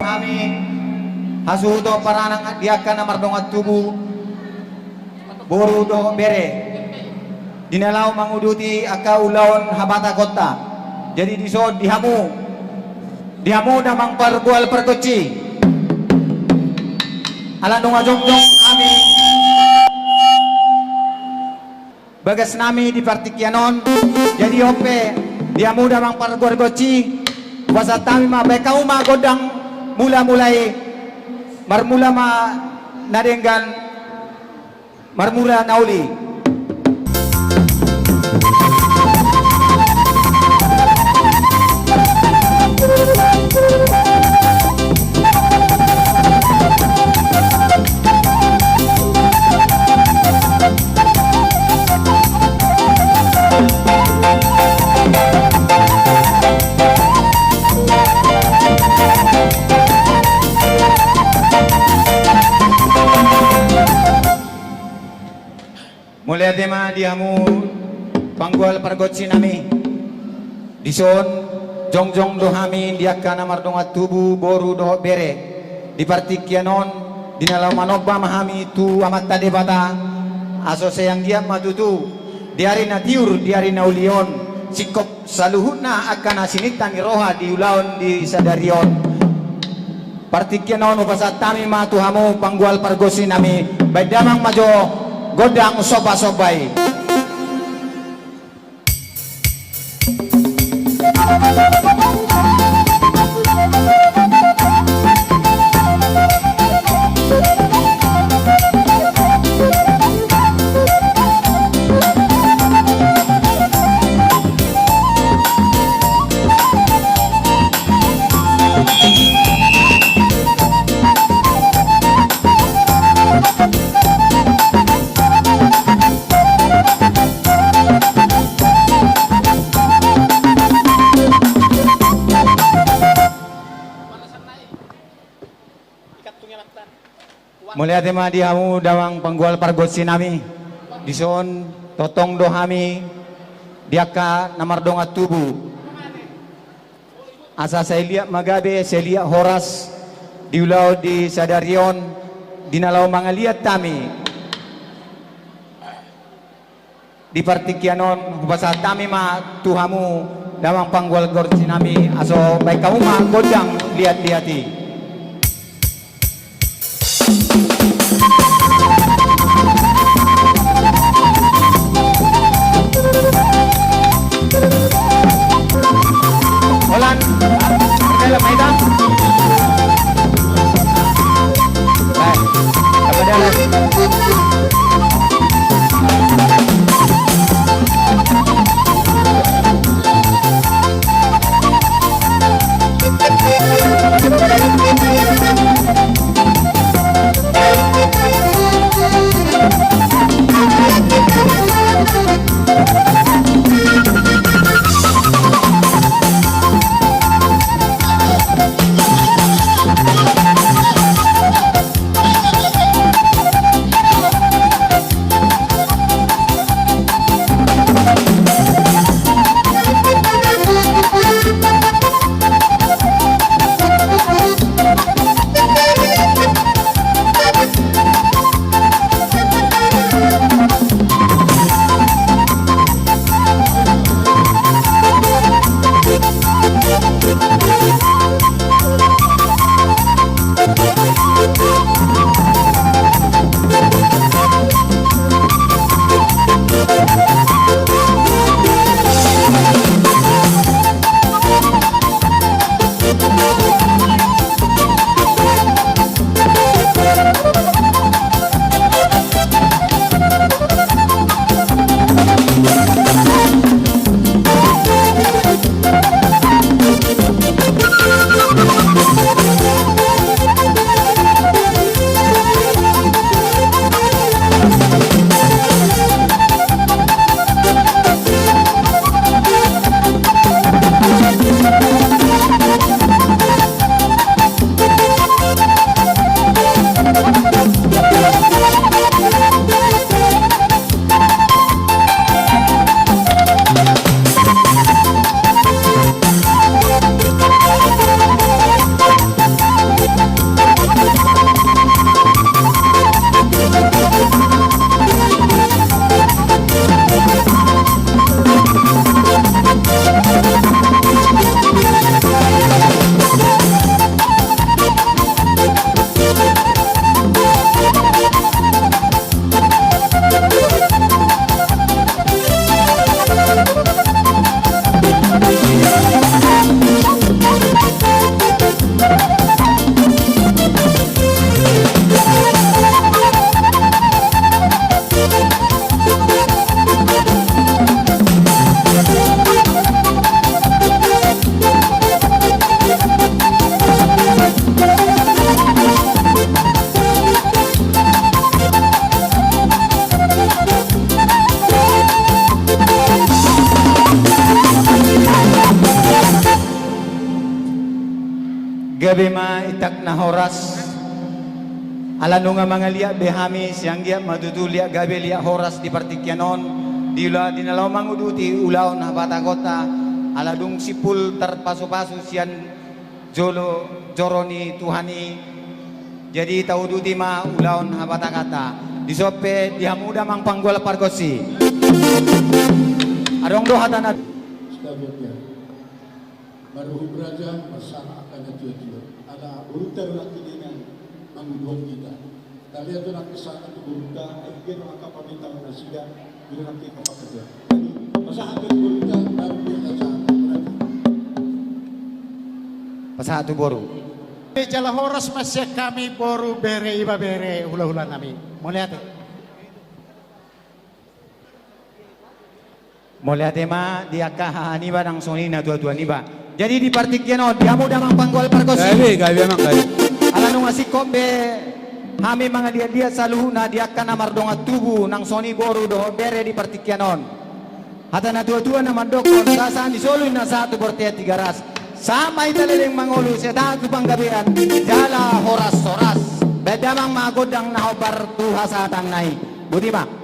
dohami hasuto paranang diakan namar dongat tubuh boru do bere dinalau manguduti akau lawan habata kota jadi diso dihamu damang pargual perkoci ala donga jongjong kami bagas nami di partikianon jadi ope dihamu damang pargual koci wasa tami ma bekau ma godang mulai marmula ma nadenggan marmula nauli mulai tema diamu panggual pargotsi nami dison jongjong dohami diakan namar dongat tubuh boru doh bere di partikianon dinalau manobba mahami tu amat tade bata aso sayang dia matutu diari na tiur diari na ulion sikop saluhutna akan asinitan roha di ulaon di sadarion partikianon upasat tami matuhamu panggual pargotsi nami baidamang majo godang soba-sobai mulai tema diamu dawang panggual pargotsi nami dison totong dohami diaka namar dongat tubuh asa saya lihat magabe saya lihat horas diulau di sadarion dinalau mangaliat tami di partikianon bahasa tami ma tuhamu dawang panggual pargotsi nami aso baik kamu ma godang lihat-lihati Holan, dalam medan. Baik, kepada liak na horas alano nga mga liak behami siyang dia madutulia gabe liak horas di partikyanon dila dinalaw manguduti ulaw na batakota aladung sipul terpasu-pasu sian jolo joroni tuhani jadi tahu duti ma ulaw na batakata disope dihamuda mang panggol pargosi adong dohatan Sebenarnya Maruhub Raja bersama akan jujur ada urutan lagi dengan mengubah kita. Kalian tu nak kesana tu urutan, agen maka pamitang nasida bila nanti kau kerja. Jadi masa agen urutan baru dia kesana. Pasal tu boru. Jala horas masih kami boru bere iba bere hula-hula nami. Mau lihat? Mulai tema dia kahani barang soni na tua-tua ni ba. Jadi di partikyan dia muda mang panggol pargosi. Gabi emang gabi. Alano nga si kombe hami mga dia saluhuna dia kana mardonga tubu nang soni boru do bere di partikyanon. Hata na tua-tua na mandokon sasaan di solo na satu bortea tiga ras. Sama italeleng mangulu sa datu panggabian jala horas-horas. Beda mang magodang na hobar tuha sa tanay. Buti ba?